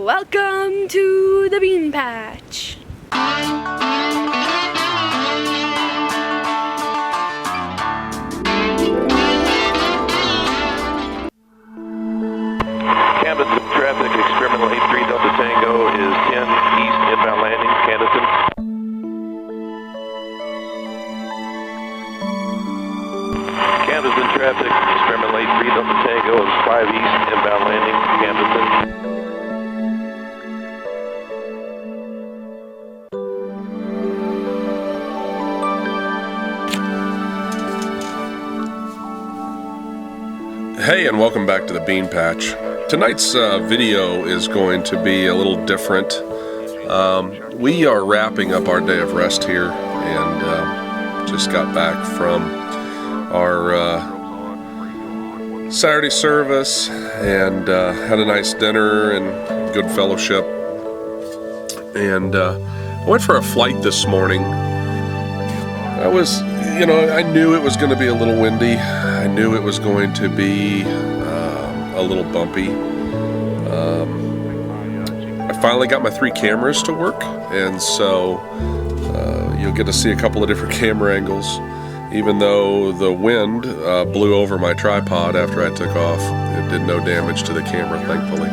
Welcome to the Bean Patch. Canvas traffic, experimental 83 Delta Tango is 10 east inbound landing, Candaceton. Candaceton traffic, experimental 83 Delta Tango is 5 east inbound landing, Candaceton. Hey, and welcome back to the Bean Patch. Tonight's video is going to be a little different. We are wrapping up our day of rest here, and just got back from our Saturday service, and had a nice dinner and good fellowship. And I went for a flight this morning. I knew it was going to be a little windy. I knew it was going to be a little bumpy. I finally got my 3 cameras to work, and so you'll get to see a couple of different camera angles. Even though the wind blew over my tripod after I took off, it did no damage to the camera, thankfully.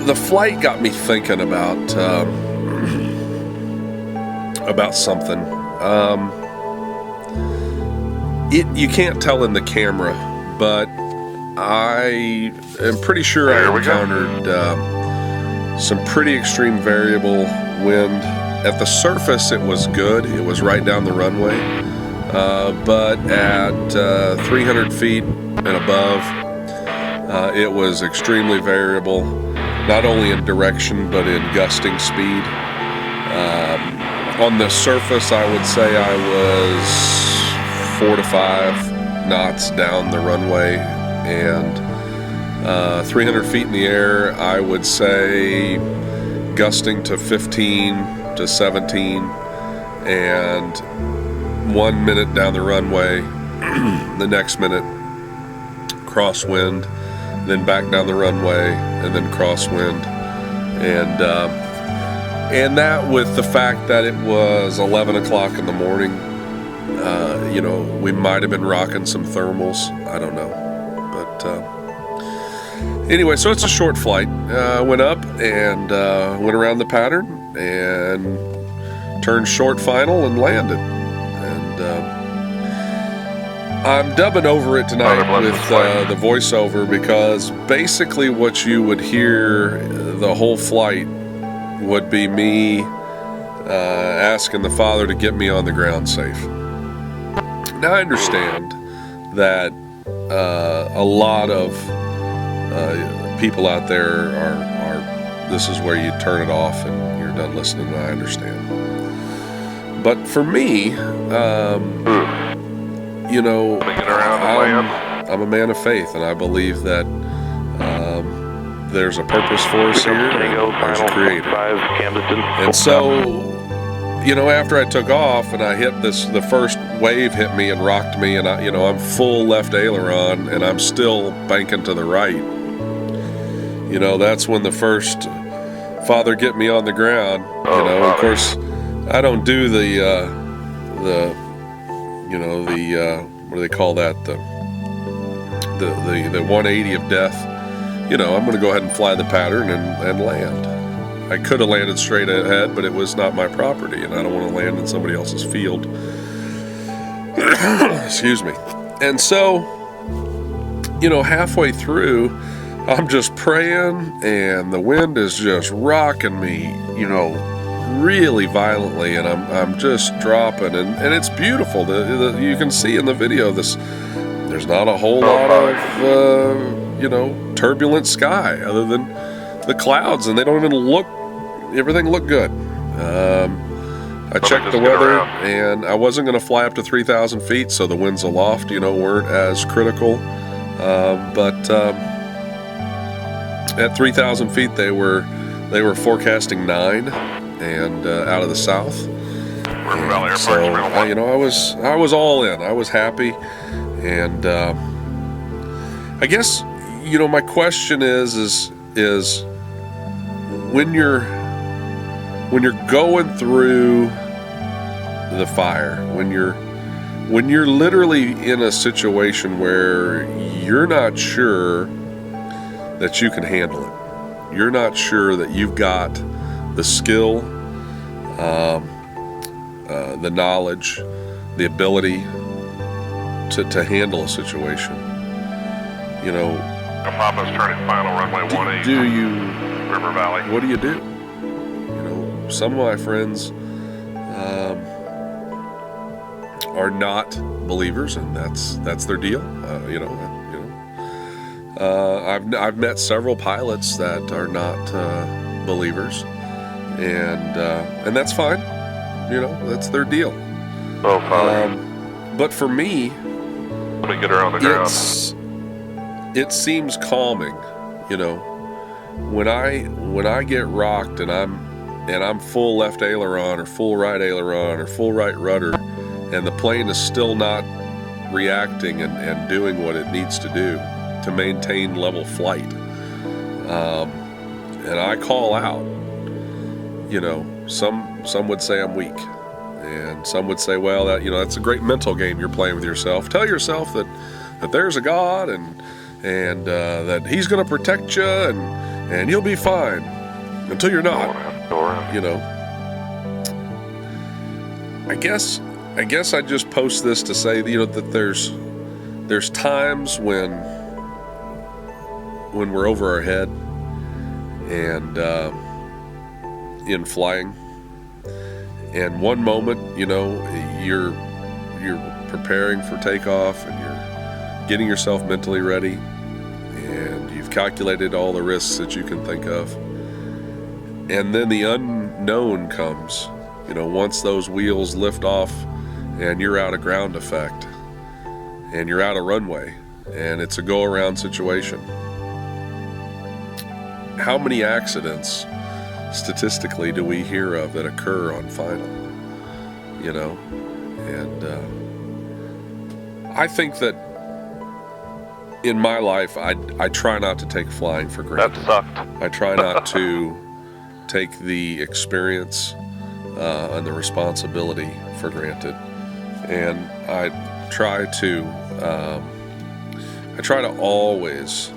The flight got me thinking about something. You can't tell in the camera, but I am pretty sure I encountered some pretty extreme variable wind. At the surface, it was good. It was right down the runway. But at 300 feet and above, it was extremely variable, not only in direction, but in gusting speed. On the surface, I would say I was 4 to 5 knots down the runway, and 300 feet in the air, I would say gusting to 15 to 17, and 1 minute down the runway, the next minute crosswind, then back down the runway, and then crosswind, and that with the fact that it was 11 o'clock in the morning, we might have been rocking some thermals. I don't know. But anyway, so it's a short flight. Went up and went around the pattern and turned short final and landed. And I'm dubbing over it tonight with the voiceover, because basically what you would hear the whole flight would be me asking the Father to get me on the ground safe. Now, I understand that a lot of people out there are this is where you turn it off and you're done listening, and I understand. But for me, I'm a man of faith, and I believe that there's a purpose for us here, and there's a creator. And so, after I took off and I hit the first wave hit me and rocked me, and I'm full left aileron and I'm still banking to the right. That's when the first Father get me on the ground. Of course, I don't do the what do they call that? The 180 of death. I'm going to go ahead and fly the pattern and land. I could have landed straight ahead, but it was not my property, and I don't want to land in somebody else's field. Excuse me. And so, halfway through, I'm just praying, and the wind is just rocking me, really violently, and I'm just dropping, and it's beautiful. You can see in the video there's not a whole lot of turbulent sky other than the clouds, and they don't even everything looked good. I checked the weather, and I wasn't going to fly up to 3,000 feet, so the winds aloft, weren't as critical. But at 3,000 feet, they were forecasting 9, and out of the south. And so I was all in. I was happy, and I guess my question is when you're going through the fire, when you're literally in a situation where you're not sure that you can handle it, you're not sure that you've got the skill, the knowledge, the ability to handle a situation. Papa's turning final runway 18. Do you? River Valley. What do you do? Some of my friends are not believers, and that's their deal. I've met several pilots that are not believers, and that's fine. That's their deal. Oh, Father. But for me, Let me get her on the ground. it seems calming. When I get rocked and I'm full left aileron or full right aileron or full right rudder, and the plane is still not reacting and doing what it needs to do to maintain level flight, and I call out, some would say I'm weak, and some would say, well, that's a great mental game you're playing with yourself. Tell yourself that there's a God and that He's going to protect you and you'll be fine until you're not. I guess I just post this to say, that there's times when we're over our head and in flying, and one moment, you're preparing for takeoff and you're getting yourself mentally ready, and you've calculated all the risks that you can think of, and then the unknown comes. Once those wheels lift off and you're out of ground effect and you're out of runway and it's a go-around situation. How many accidents statistically do we hear of that occur on final? And I think that in my life, I try not to take flying for granted. That sucked. I try not to take the experience and the responsibility for granted, and I try to always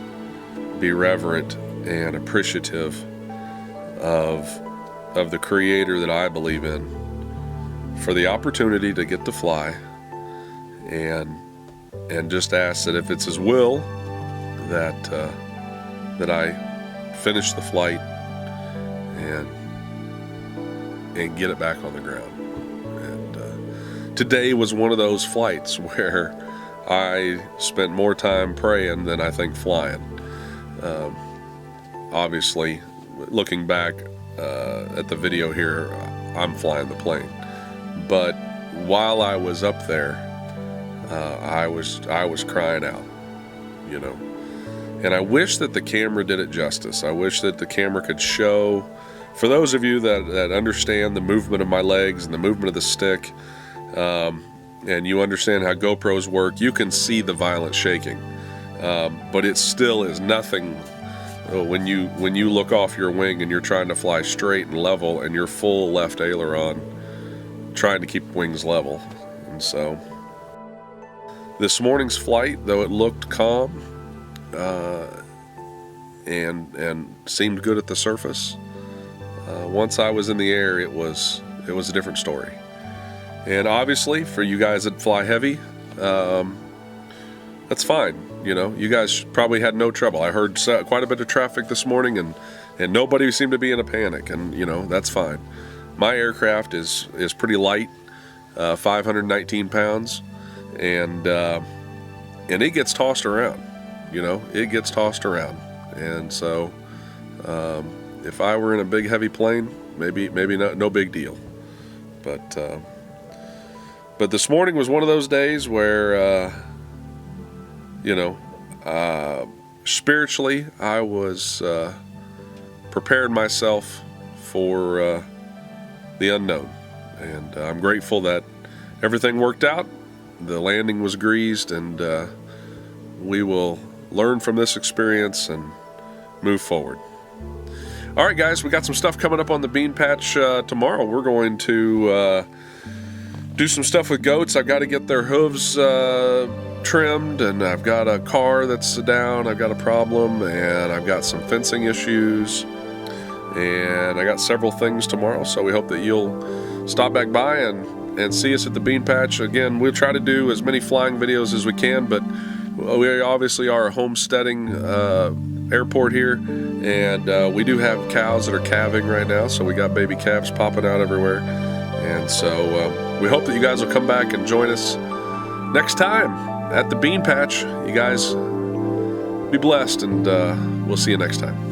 be reverent and appreciative of the Creator that I believe in, for the opportunity to get to fly, and just ask that if it's His will that I finish the flight and get it back on the ground. And today was one of those flights where I spent more time praying than I think flying. Obviously, looking back at the video here, I'm flying the plane. But while I was up there, I was crying out, And I wish that the camera did it justice. I wish that the camera could show, for those of you that understand the movement of my legs and the movement of the stick, and you understand how GoPros work, you can see the violent shaking. But it still is nothing when you look off your wing and you're trying to fly straight and level and you're full left aileron, trying to keep wings level. And so this morning's flight, though it looked calm and seemed good at the surface, once I was in the air, it was a different story. And obviously, for you guys that fly heavy, that's fine. You guys probably had no trouble. I heard quite a bit of traffic this morning, and nobody seemed to be in a panic, and that's fine. My aircraft is pretty light, 519 pounds, and it gets tossed around. It gets tossed around, and so if I were in a big heavy plane, maybe no big deal. But this morning was one of those days where spiritually I was preparing myself for the unknown, and I'm grateful that everything worked out. The landing was greased, and we will learn from this experience and move forward. All right, guys, we got some stuff coming up on the Bean Patch tomorrow. We're going to do some stuff with goats. I've got to get their hooves trimmed, and I've got a car that's down. I've got a problem, and I've got some fencing issues, and I got several things tomorrow. So we hope that you'll stop back by and see us at the Bean Patch. Again, we'll try to do as many flying videos as we can, but we obviously are a homesteading airport here, and we do have cows that are calving right now, so we got baby calves popping out everywhere. And so we hope that you guys will come back and join us next time at the Bean Patch. You guys be blessed, and we'll see you next time.